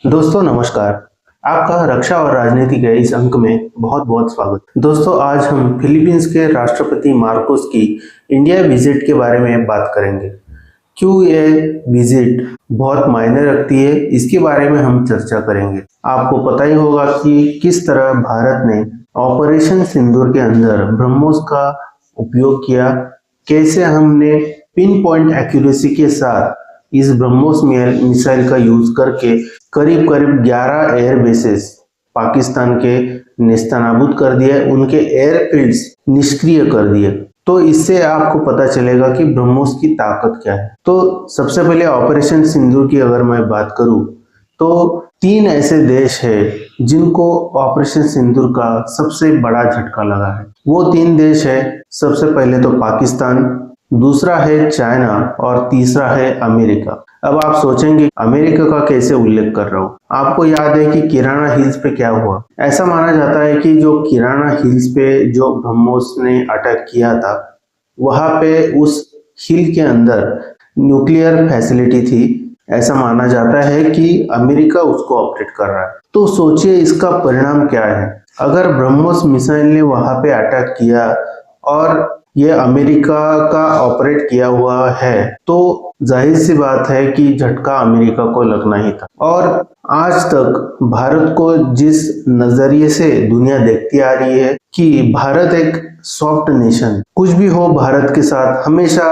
दोस्तों नमस्कार। आपका रक्षा और राजनीति के इस अंक में बहुत बहुत स्वागत। दोस्तों आज हम फिलीपींस के राष्ट्रपति मार्कोस की इंडिया विजिट के बारे में बात करेंगे। क्यों ये विजिट बहुत मायने रखती है, इसके बारे में हम चर्चा करेंगे। आपको पता ही होगा कि किस तरह भारत ने ऑपरेशन सिंदूर के अंदर ब्रह्मोस का उपयोग किया, कैसे हमने पिन पॉइंट एक्यूरेसी के साथ इस ब्रह्मोस मिसाइल का यूज करके करीब करीब 11 एयर बेसेस पाकिस्तान के नेस्तनाबूद कर दिए, उनके एयरफील्ड्स निष्क्रिय कर दिए। तो इससे आपको पता चलेगा कि ब्रह्मोस की ताकत क्या है। तो सबसे पहले ऑपरेशन सिंदूर की अगर मैं बात करूं तो 3 ऐसे देश हैं जिनको ऑपरेशन सिंदूर का सबसे बड़ा झटका लगा है। वो 3 देश है, सबसे पहले तो पाकिस्तान, दूसरा है चाइना और तीसरा है अमेरिका। अब आप सोचेंगे अमेरिका का कैसे उल्लेख कर रहा हूँ। आपको याद है कि किराना हिल्स पे क्या हुआ। ऐसा माना जाता है कि जो किराना हिल्स पे जो ब्रह्मोस ने अटैक किया था, वहां पे उस हिल के अंदर न्यूक्लियर फैसिलिटी थी। ऐसा माना जाता है कि अमेरिका उसको ऑपरेट कर रहा है। तो सोचिए इसका परिणाम क्या है। अगर ब्रह्मोस मिसाइल ने वहां पे अटैक किया और ये अमेरिका का ऑपरेट किया हुआ है, तो जाहिर सी बात है कि झटका अमेरिका को लगना ही था। और आज तक भारत को जिस नजरिए से दुनिया देखती आ रही है कि भारत एक सॉफ्ट नेशन, कुछ भी हो भारत के साथ हमेशा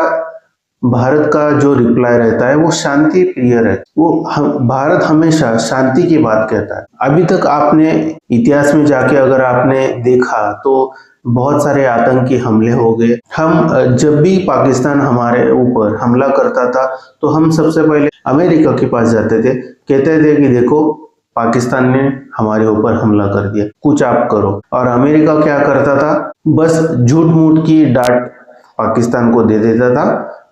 भारत का जो रिप्लाई रहता है वो शांति प्रिय रहता है। भारत हमेशा शांति की बात कहता है। अभी तक आपने इतिहास में जाके अगर आपने देखा तो बहुत सारे आतंकी हमले हो गए। हम जब भी पाकिस्तान हमारे ऊपर हमला करता था तो हम सबसे पहले अमेरिका के पास जाते थे, कहते थे कि देखो पाकिस्तान ने हमारे ऊपर हमला कर दिया, कुछ आप करो। और अमेरिका क्या करता था, बस झूठ मूठ की डांट पाकिस्तान को दे देता था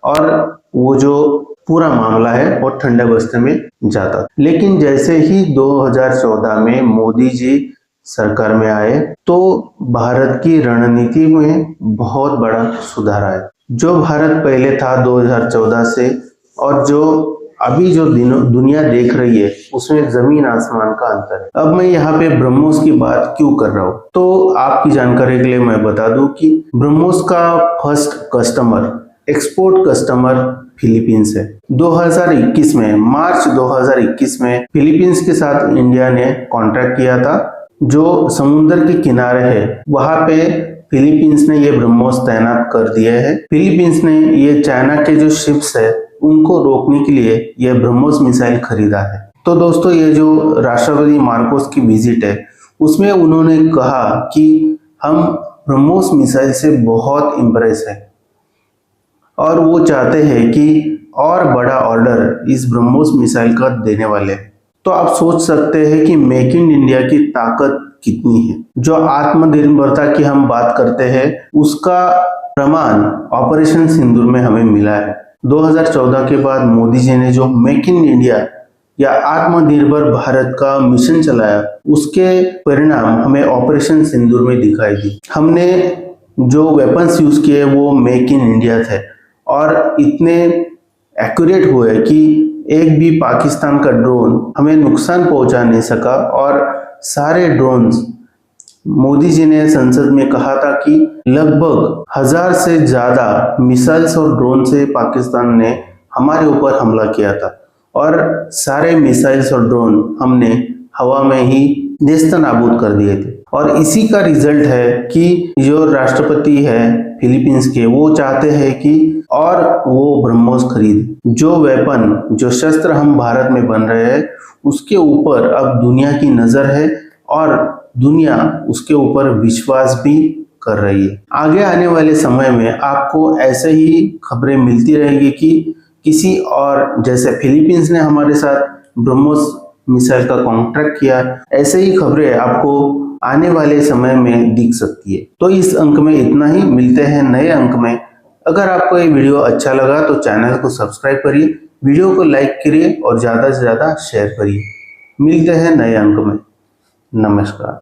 और वो जो पूरा मामला है वो ठंडे बस्ते में जाता। लेकिन जैसे ही 2014 में मोदी जी सरकार में आए तो भारत की रणनीति में बहुत बड़ा सुधार आया। जो भारत पहले था 2014 से और जो अभी जो दुनिया देख रही है उसमें जमीन आसमान का अंतर है। अब मैं यहाँ पे ब्रह्मोस की बात क्यों कर रहा हूँ, तो आपकी जानकारी के लिए मैं बता दूं कि ब्रह्मोस का first customer, export customer Philippines है। 2021 में, मार्च 2021 में फिलीपींस के साथ इंडिया ने कॉन्ट्रैक्ट किया था। जो समुद्र के किनारे है वहां पे फिलीपींस ने ये ब्रह्मोस तैनात कर दिए है। फिलीपींस ने ये चाइना के जो शिप्स है उनको रोकने के लिए ये ब्रह्मोस मिसाइल खरीदा है। तो दोस्तों ये जो राष्ट्रपति मार्कोस की विजिट है उसमें उन्होंने कहा कि हम ब्रह्मोस मिसाइल से बहुत इम्प्रेस है और वो चाहते हैं कि और बड़ा ऑर्डर इस ब्रह्मोस मिसाइल का देने वाले हैं। तो आप सोच सकते हैं कि मेक इन इंडिया की ताकत कितनी है। जो आत्मनिर्भरता की हम बात करते हैं उसका प्रमाण ऑपरेशन सिंदूर में हमें मिला है। 2014 के बाद मोदी जी ने जो मेक इन इंडिया या आत्मनिर्भर भारत का मिशन चलाया, उसके परिणाम हमें ऑपरेशन सिंदूर में दिखाई दी। हमने जो वेपन्स यूज किए वो मेक इन इंडिया थे और इतने एक्यूरेट हुए कि एक भी पाकिस्तान का ड्रोन हमें नुकसान पहुंचा नहीं सका। और सारे ड्रोन्स, मोदी जी ने संसद में कहा था कि लगभग 1000 से ज्यादा मिसाइल्स और ड्रोन से पाकिस्तान ने हमारे ऊपर हमला किया था और सारे मिसाइल्स और ड्रोन हमने हवा में ही नेस्तनाबूद कर दिए थे। और इसी का रिजल्ट है कि जो राष्ट्रपति है फिलीपींस के, वो चाहते हैं कि और वो ब्रह्मोस खरीद। जो वेपन, जो शस्त्र हम भारत में बन रहे हैं उसके ऊपर अब दुनिया की नजर है और दुनिया उसके ऊपर विश्वास भी कर रही है। आगे आने वाले समय में आपको ऐसे ही खबरें मिलती रहेगी कि किसी और, जैसे फिलीपींस ने हमारे साथ ब्रह्मोस मिसाइल का कॉन्ट्रैक्ट किया, ऐसे ही खबरें आपको आने वाले समय में दिख सकती है। तो इस अंक में इतना ही, मिलते हैं नए अंक में। अगर आपको ये वीडियो अच्छा लगा तो चैनल को सब्सक्राइब करिए, वीडियो को लाइक करिए और ज़्यादा से ज़्यादा शेयर करिए। मिलते हैं नए अंक में। नमस्कार।